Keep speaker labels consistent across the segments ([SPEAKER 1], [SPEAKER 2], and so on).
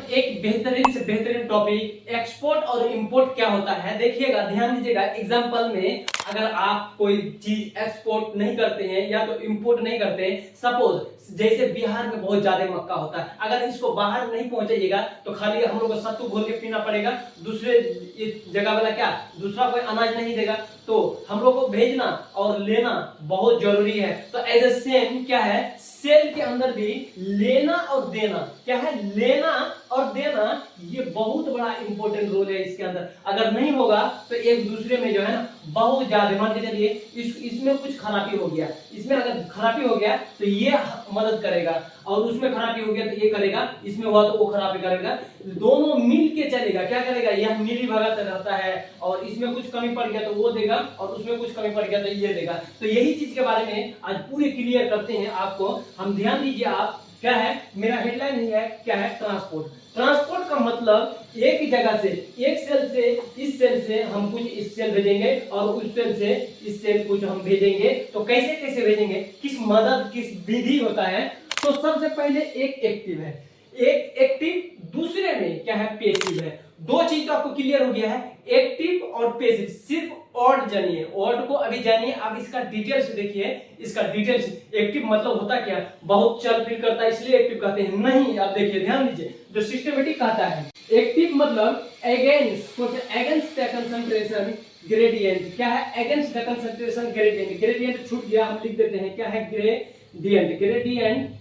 [SPEAKER 1] एक बेहतरीन से बेहतरीन टॉपिक एक्सपोर्ट और इंपोर्ट क्या होता है देखिएगा, ध्यान दीजिएगा। एग्जांपल में अगर आप कोई चीज एक्सपोर्ट नहीं करते हैं या तो इंपोर्ट नहीं करते हैं, सपोज जैसे बिहार में बहुत ज्यादा मक्का होता है, अगर इसको बाहर नहीं पहुंचाइएगा तो खाली हम लोग को सत्तू घोल के पीना पड़ेगा, दूसरे जगह वाला क्या दूसरा कोई अनाज नहीं देगा, तो हम लोग को भेजना और लेना बहुत जरूरी है। तो एज ए सेम क्या है, सेल के अंदर भी लेना और देना क्या है, लेना और देना ये बहुत बड़ा इंपॉर्टेंट रोल है इसके अंदर। अगर नहीं होगा तो एक दूसरे में जो है ना बहुत ज्यादा, मान के चलिए इसमें कुछ खराबी हो गया, इसमें अगर खराबी हो गया तो ये मदद करेगा, और उसमें खराबी हो गया तो ये करेगा, इसमें हुआ तो वो खराबी करेगा, दोनों मिल के चलेगा। क्या करेगा, यह मिली भगत रहता है, और इसमें कुछ कमी पड़ गया तो वो देगा, और उसमें कुछ कमी पड़ गया तो ये देगा। तो यही चीज के बारे में आज पूरे क्लियर करते हैं आपको हम। ध्यान दीजिए आप, क्या है मेरा हेडलाइन ही है, क्या है ट्रांसपोर्ट। ट्रांसपोर्ट का मतलब एक जगह से, एक सेल से इस सेल से हम कुछ इस सेल भेजेंगे और उस सेल से इस सेल कुछ हम भेजेंगे। तो कैसे कैसे भेजेंगे, किस मदद किस विधि होता है। तो सबसे पहले एक एक्टिव है, एक एक्टिव, दूसरे में क्या है पेसिव है। दो चीज तो आपको क्लियर हो गया है, एक्टिव और पेसिव। सिर्फ ऑड जानिए, ऑड को अभी जानिए, अब इसका डिटेल से देखिए, इसका डिटेल से। एक्टिव मतलब होता क्या, बहुत चल फिर करता है इसलिए एक्टिव कहते हैं, नहीं। आप देखिए ध्यान दीजिए, जो सिस्टमेटिक कहता है एक्टिव मतलब अगेंस्ट द कंसंट्रेशन ग्रेडियंट। क्या है, against the concentration gradient. Gradient छूट गया, हम लिख देते हैं क्या है, ग्रेडियंट। ग्रेडियंट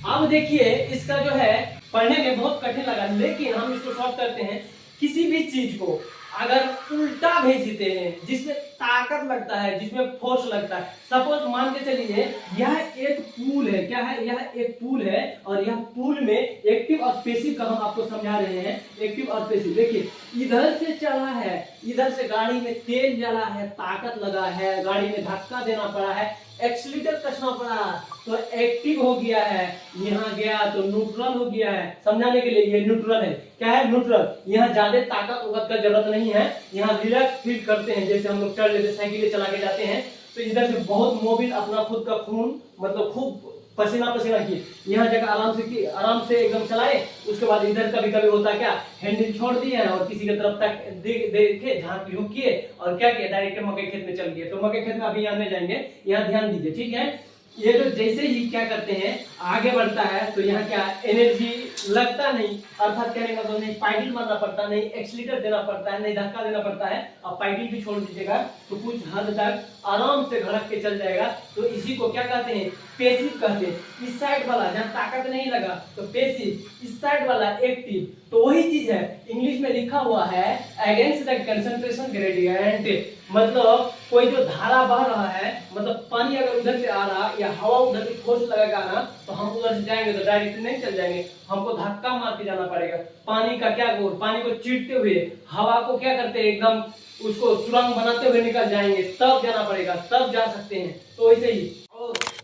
[SPEAKER 1] अब देखिए इसका जो है पढ़ने में बहुत कठिन लगा, लेकिन हम इसको सॉल्व करते हैं। किसी भी चीज को अगर उल्टा भेज देते हैं जिसमें ताकत लगता है, जिसमें फोर्स लगता है, सपोज मान के चलिए यह एक पूल है, क्या है, यह एक पूल है, और यह पूल में एक्टिव और पैसिव का हम आपको समझा रहे हैं। एक्टिव और पैसिव देखिए, इधर से चला है, इधर से गाड़ी में तेल जला है, ताकत लगा है, गाड़ी में धक्का देना पड़ा है, एक्सीलरेटर कसना पड़ा, तो एक्टिव हो गया है। यहाँ गया तो न्यूट्रल हो गया है। समझाने के लिए ये न्यूट्रल है, क्या है न्यूट्रल। यहाँ ज्यादा ताकत उगत का जरूरत नहीं है, यहाँ रिलैक्स फील करते हैं। जैसे हम लोग चल लेते साइकिल चला के जाते हैं तो इधर से बहुत मोबिल अपना खुद का खून मतलब खूब पसीना पसीना किए, यहाँ जगह आराम से एकदम चलाए। उसके बाद इधर कभी कभी होता क्या, हैंडल छोड़ दिए और किसी की तरफ तक देखे झांक झुक किए और क्या किया, डायरेक्ट मकई खेत में चल गए। तो मकई खेत में अभी यहाँ नहीं जाएंगे, यहाँ ध्यान दीजिए, ठीक है। ये जो जैसे ही क्या करते हैं आगे बढ़ता है तो यहाँ क्या एनर्जी लगता नहीं, अर्थात कहने का मतलब नहीं पाइडल मारना पड़ता, नहीं एक्सीलरेटर देना पड़ता है, नहीं धक्का देना पड़ता है। अब पाइडल भी छोड़ दीजिएगा तो कुछ हद तक आराम से घड़क के चल जाएगा। तो इसी को क्या कहते हैं, पेसिव कहते हैं। इस साइड वाला जहाँ ताकत नहीं लगा तो पेसिव, इस साइड वाला एक्टिव। तो वही चीज है, इंग्लिश में लिखा हुआ है अगेंस्ट द कंसंट्रेशन ग्रेडियंट। मतलब कोई जो धारा बह रहा है, मतलब पानी अगर उधर से आ रहा या हवा उधर से फोर्स लगा के आना, तो हम उधर से जाएंगे तो डायरेक्ट नहीं चल जाएंगे, हमको धक्का मार के जाना पड़ेगा। पानी का क्या गोल, पानी को चीरते हुए हवा को क्या करते हैं, एकदम उसको सुरंग बनाते हुए निकल जाएंगे, तब जाना पड़ेगा, तब जा सकते हैं। तो ऐसे ही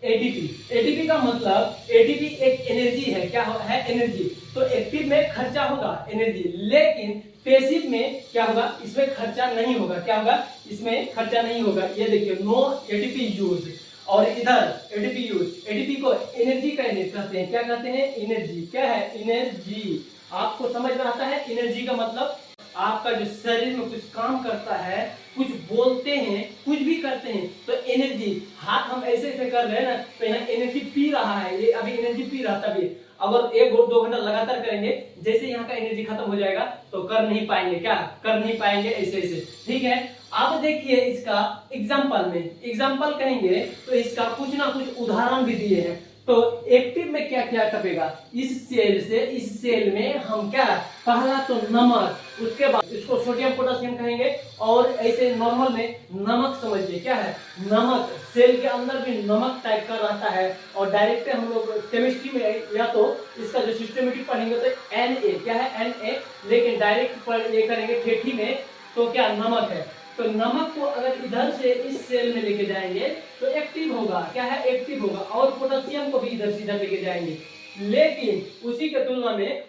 [SPEAKER 1] एटीपी, एटीपी का मतलब एटीपी एक एनर्जी है, क्या है एनर्जी। तो एक्टिव में खर्चा होगा एनर्जी, लेकिन पैसिव में क्या होगा, इसमें खर्चा नहीं होगा। क्या होगा, इसमें खर्चा नहीं होगा। ये देखिए नो एटीपी यूज, और इधर एटीपी यूज। एटीपी को एनर्जी का यूनिट कहते हैं, क्या कहते हैं, एनर्जी। क्या है, एनर्जी। आपको समझ में आता है एनर्जी का मतलब, आपका जो शरीर में कुछ काम करता है, कुछ बोलते हैं, कुछ भी करते हैं तो एनर्जी, हाथ हम ऐसे ऐसे कर रहे हैं ना तो यहाँ एनर्जी पी रहा है, ये अभी एनर्जी पी रहा था। तभी अगर 1-2 घंटा लगातार करेंगे, जैसे यहाँ का एनर्जी खत्म हो जाएगा तो कर नहीं पाएंगे, क्या कर नहीं पाएंगे, ऐसे ऐसे, ठीक है। अब देखिए इसका एग्जाम्पल में, एग्जाम्पल कहेंगे तो इसका कुछ ना कुछ उदाहरण भी दिए हैं। तो एक्टिव में क्या क्या टपेगा, इस सेल से इस सेल में हम क्या, पहला तो नमक, उसके बाद इसको सोडियम पोटेशियम कहेंगे, और ऐसे नॉर्मल में नमक समझिए, क्या है नमक। सेल के अंदर भी नमक टाइप का रहता है, और डायरेक्ट हम लोग केमिस्ट्री में या तो इसका जो सिस्टमेटिक पढ़ेंगे तो Na, क्या है Na, लेकिन डायरेक्ट ये करेंगे ठेठी में तो क्या नमक है। तो नमक को अगर इधर से इस सेल में लेके जाएंगे तो एक्टिव होगा, क्या है एक्टिव होगा, और पोटेशियम को भी इधर से इधर लेके जाएंगे। लेकिन उसी के तुलना में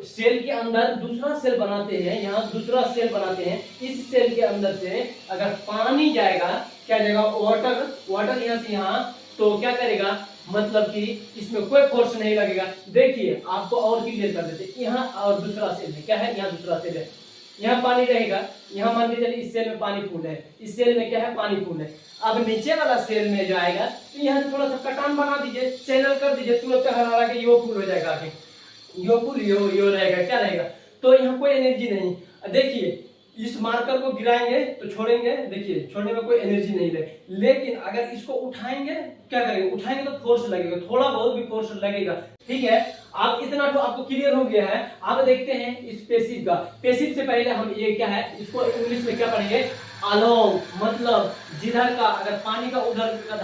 [SPEAKER 1] सेल के अंदर दूसरा सेल बनाते हैं, यहाँ दूसरा सेल बनाते हैं, इस सेल के अंदर से अगर पानी जाएगा, क्या जाएगा वाटर, वाटर यहाँ से यहाँ, तो क्या करेगा मतलब कि इसमें कोई फोर्स नहीं लगेगा। देखिए आपको और क्लियर कर देते, यहाँ और दूसरा सेल है, क्या है, यहाँ दूसरा सेल है, यहाँ पानी रहेगा, यहाँ मान के चलिए इस सेल में पानी फूल है, इस सेल में क्या है, पानी फूल है। अब नीचे वाला सेल में जो आएगा तो यहाँ थोड़ा सा कटान बना दीजिए, चैनल कर दीजिए, तुरंत हरा के यो फूल हो जाएगा, आगे यो फूल यो रहेगा, क्या रहेगा, तो यहाँ कोई एनर्जी नहीं। देखिए इस मार्कर को गिराएंगे तो छोड़ेंगे, देखिए छोड़ने में कोई एनर्जी नहीं लगे, लेकिन अगर इसको उठाएंगे क्या करेंगे, उठाएंगे तो फोर्स लगेगा, थोड़ा बहुत भी फोर्स लगेगा। ठीक है, आप इतना तो आपको क्लियर हो गया है। अब देखते हैं इस पेसिव का। पेसिव से पहले हम ये क्या है, इसको इंग्लिश में क्या पढ़ेंगे, अलोंग, मतलब जिधर का अगर पानी का उधर का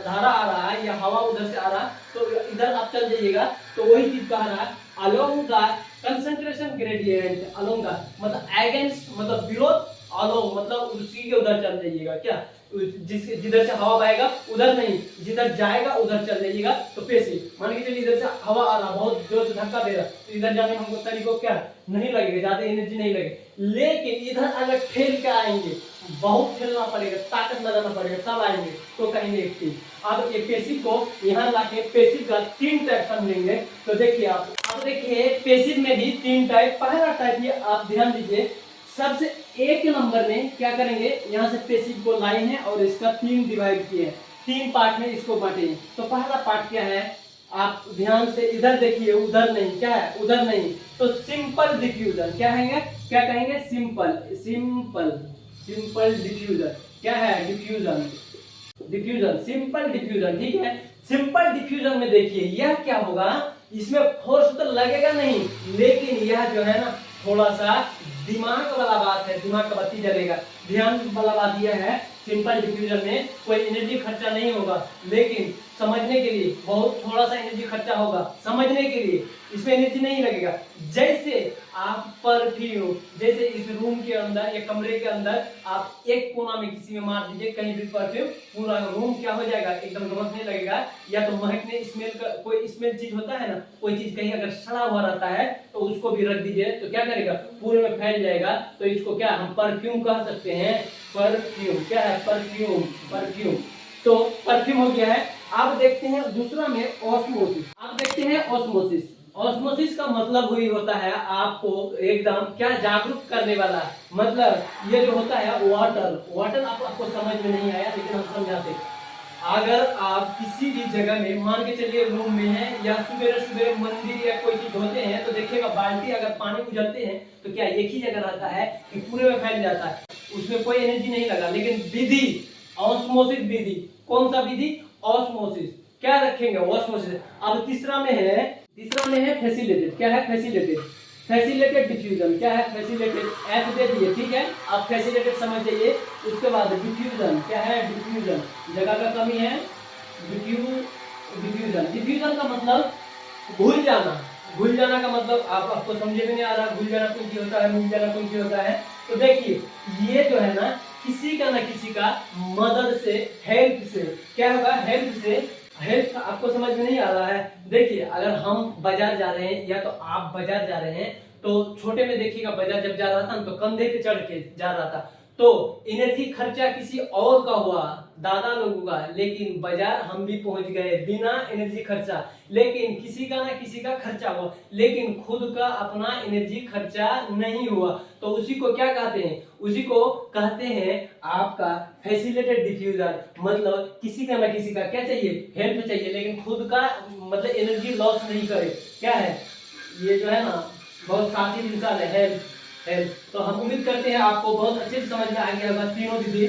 [SPEAKER 1] धारा आ रहा है या हवा उधर से आ रहा है तो इधर आप चल जाइएगा, तो वही चीज कह रहा है along the concentration gradient, along का मतलब अगेंस्ट, मतलब विरोध, अलोंग मतलब उसी के उधर चल जाइएगा, क्या जिधर से हवा बहेगा उधर नहीं, जिधर जाएगा उधर चल जाइएगा, तो पेसिव। मान के चलिए इधर से हवा आ रहा, बहुत जोर से धक्का दे रहा, तो इधर जाने में हमको तरीको क्या नहीं लगेगा, ज्यादा एनर्जी नहीं लगेगी। लेकिन इधर अगर ठेल के आएंगे, बहुत ठेलना पड़ेगा, ताकत लगाना पड़ेगा, तब आएंगे तो कहेंगे एक्टिव। अब ये पेसिव को यहाँ लाके पेसिव का 3 टाइप समझेंगे। तो देखिए आप, अब देखिए पेसिव में भी 3 टाइप। पहला टाइप ये आप ध्यान दीजिए, सबसे एक नंबर में क्या करेंगे, यहाँ से पेसिव को लाए हैं और इसका 3 डिवाइड किए हैं, 3 पार्ट में इसको बांटे। तो पहला पार्ट क्या है, आप ध्यान से इधर देखिए, उधर नहीं, क्या है, उधर नहीं, तो सिंपल डिफ्यूजन, क्या कहेंगे, क्या कहेंगे, सिंपल, सिंपल, सिंपल डिफ्यूजन, क्या है, डिफ्यूजन, डिफ्यूजन, सिंपल डिफ्यूजन। ठीक है, सिंपल डिफ्यूजन में देखिए यह क्या होगा, इसमें फोर्स तो लगेगा नहीं, लेकिन यह जो है ना थोड़ा सा दिमाग वाला बात है, दिमाग का बत्ती जलेगा, ध्यान वाला बात यह है, सिंपल डिफ्यूजन में कोई एनर्जी खर्चा नहीं होगा, लेकिन समझने के लिए बहुत थोड़ा सा एनर्जी खर्चा होगा, समझने के लिए इसमें एनर्जी नहीं लगेगा। जैसे आप परफ्यूम, जैसे इस रूम के अंदर या कमरे के अंदर आप एक कोना में किसी में मार दीजिए कहीं भी परफ्यूम, पूरा रूम क्या हो जाएगा, एकदम गमकने लगेगा, या तो महकने, स्मेल का कोई स्मेल चीज होता है ना, कोई चीज कहीं अगर सड़ा हुआ रहता है तो उसको भी रख दीजिए तो क्या करेगा, पूरे में फैल जाएगा। तो इसको क्या हम परफ्यूम कह सकते हैं, परफ्यूम, क्या है, परफ्यूम, परफ्यूम। तो परफ्यूम हो गया है। अब देखते हैं दूसरा में ऑस्मोसिस। अब देखते हैं ऑस्मोसिस। ऑस्मोसिस का मतलब हुई होता है आपको एकदम क्या जागरूक करने वाला, मतलब ये जो होता है वाटर, वाटर आपको समझ में नहीं आया लेकिन हम समझाते। अगर आप किसी भी जगह में मान के चलिए रूम में है या सुबह सुबह मंदिर या कोई चीज धोते हैं तो देखिएगा बाल्टी अगर पानी उजलते हैं तो क्या एक ही जगह रहता है कि पूरे में फैल जाता है, उसमें कोई एनर्जी नहीं लगा। लेकिन विधि, ऑस्मोसिस विधि, कौन सा विधि, ऑस्मोसिस, क्या रखेंगे, ऑस्मोसिस। अब तीसरा में है फैसिलिटेटेड, क्या है, फैसिलिटेटेड, फैसिलिटेटेड डिफ्यूजन, क्या है, फैसिलिटेटेड, एफ दे दिए, ठीक है, आप फैसिलिटेटेड समझ जाइए। उसके बाद डिफ्यूजन, क्या है, डिफ्यूजन, जगह का कमी है, डिफ्यूजन, डिफ्यूजन का मतलब भूल जाना, भूल जाना का मतलब आपको समझे में नहीं आ रहा, भूल जाना कौन सी होता है, मिल जाना कौन सी होता है। तो देखिए ये जो है ना किसी का ना किसी का मदद से, हेल्प से, क्या होगा, हेल्प से, हेल्प आपको समझ में नहीं आ रहा है। देखिए अगर हम बाजार जा रहे हैं या तो आप बाजार जा रहे हैं तो छोटे में देखिएगा बाजार जब जा रहा था तो कंधे पे चढ़ के जा रहा था, तो एनर्जी खर्चा किसी और का हुआ, दादा लोगों का, लेकिन बाजार हम भी पहुंच गए बिना एनर्जी खर्चा, लेकिन किसी का ना किसी का खर्चा हुआ, लेकिन खुद का अपना एनर्जी खर्चा नहीं हुआ। तो उसी को क्या कहते हैं, उसी को कहते हैं आपका फैसिलिटेटेड डिफ्यूजन। मतलब किसी का ना किसी का क्या चाहिए, हेल्प चाहिए, लेकिन खुद का मतलब एनर्जी लॉस नहीं करे, क्या है, ये जो है ना बहुत साथी मिसाल है, हेल्प, हेल्प। तो हम उम्मीद करते हैं आपको बहुत अच्छे से समझ में आ गया होगा तीनों विधि।